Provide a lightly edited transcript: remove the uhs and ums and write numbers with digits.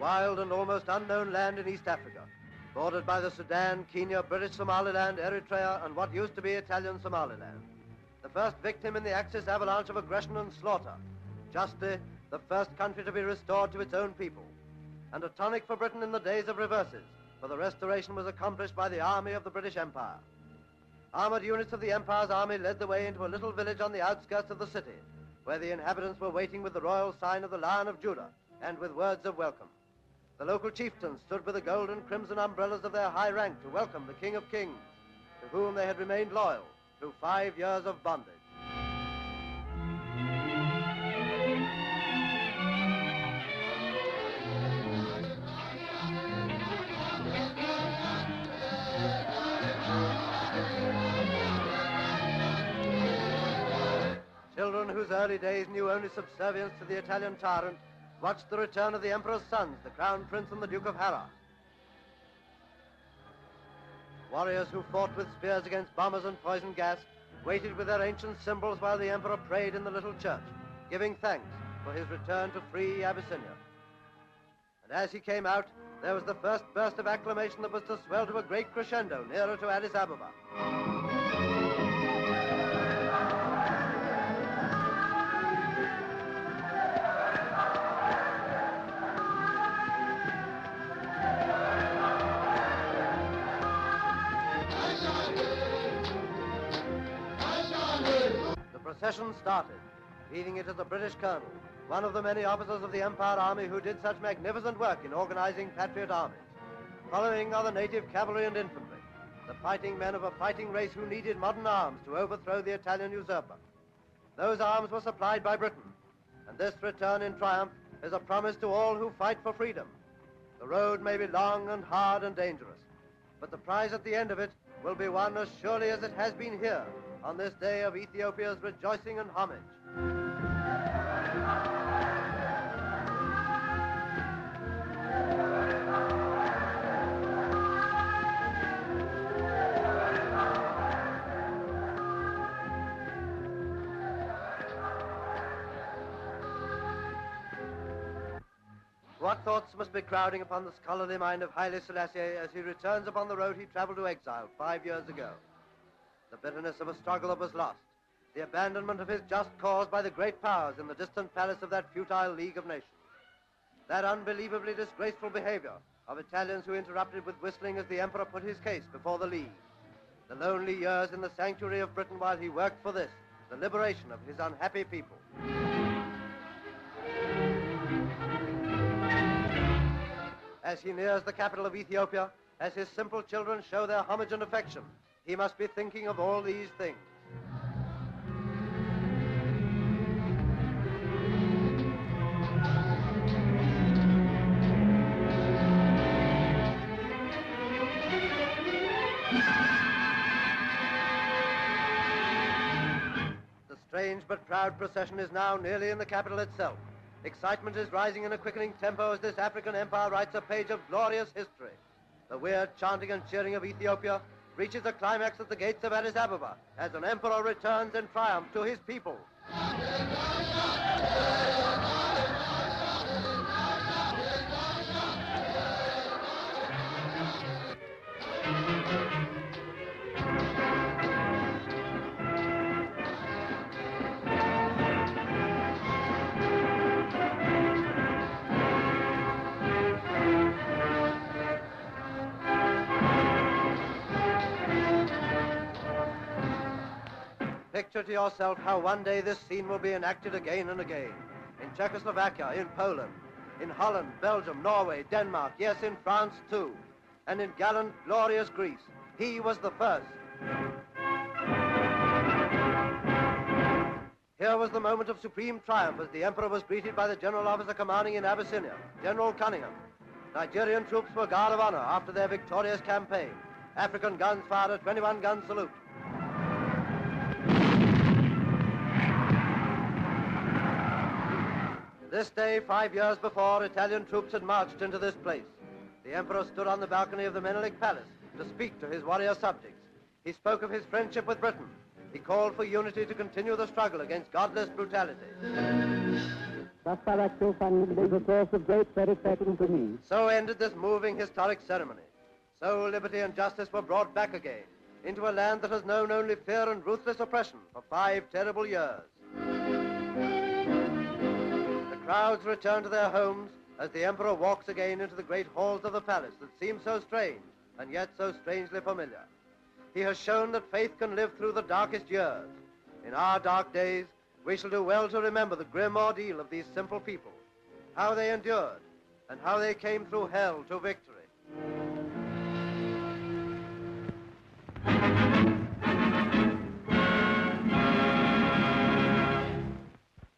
wild and almost unknown land in East Africa, bordered by the Sudan, Kenya, British Somaliland, Eritrea, and what used to be Italian Somaliland. The first victim in the Axis avalanche of aggression and slaughter. Justly, the first country to be restored to its own people. And a tonic for Britain in the days of reverses, for the restoration was accomplished by the army of the British Empire. Armored units of the Empire's army led the way into a little village on the outskirts of the city, where the inhabitants were waiting with the royal sign of the Lion of Judah and with words of welcome. The local chieftains stood with the gold and crimson umbrellas of their high rank to welcome the King of Kings, to whom they had remained loyal through 5 years of bondage. Children whose early days knew only subservience to the Italian tyrant watched the return of the Emperor's sons, the Crown Prince and the Duke of Harrah. Warriors who fought with spears against bombers and poison gas waited with their ancient symbols while the Emperor prayed in the little church, giving thanks for his return to free Abyssinia. And as he came out, there was the first burst of acclamation that was to swell to a great crescendo nearer to Addis Ababa. The procession started, leading it as a British colonel, one of the many officers of the Empire Army who did such magnificent work in organizing patriot armies. Following are the native cavalry and infantry, the fighting men of a fighting race who needed modern arms to overthrow the Italian usurper. Those arms were supplied by Britain, and this return in triumph is a promise to all who fight for freedom. The road may be long and hard and dangerous, but the prize at the end of it will be won as surely as it has been here on this day of Ethiopia's rejoicing and homage. What thoughts must be crowding upon the scholarly mind of Haile Selassie as he returns upon the road he traveled to exile 5 years ago? The bitterness of a struggle that was lost, the abandonment of his just cause by the great powers in the distant palace of that futile League of Nations, that unbelievably disgraceful behavior of Italians who interrupted with whistling as the Emperor put his case before the League, the lonely years in the sanctuary of Britain while he worked for this, the liberation of his unhappy people. As he nears the capital of Ethiopia, as his simple children show their homage and affection, he must be thinking of all these things. The strange but proud procession is now nearly in the capital itself. Excitement is rising in a quickening tempo as this African empire writes a page of glorious history. The weird chanting and cheering of Ethiopia reaches a climax at the gates of Addis Ababa as an emperor returns in triumph to his people. Picture to yourself how one day this scene will be enacted again and again. In Czechoslovakia, in Poland, in Holland, Belgium, Norway, Denmark, yes, in France too. And in gallant, glorious Greece, he was the first. Here was the moment of supreme triumph as the emperor was greeted by the general officer commanding in Abyssinia, General Cunningham. Nigerian troops were guard of honor after their victorious campaign. African guns fired a 21-gun salute. This day, 5 years before, Italian troops had marched into this place. The emperor stood on the balcony of the Menelik Palace to speak to his warrior subjects. He spoke of his friendship with Britain. He called for unity to continue the struggle against godless brutality. is a source of great satisfaction to me. So ended this moving historic ceremony. So liberty and justice were brought back again into a land that has known only fear and ruthless oppression for 5 terrible years. The crowds return to their homes as the emperor walks again into the great halls of the palace that seem so strange and yet so strangely familiar. He has shown that faith can live through the darkest years. In our dark days, we shall do well to remember the grim ordeal of these simple people, how they endured, and how they came through hell to victory.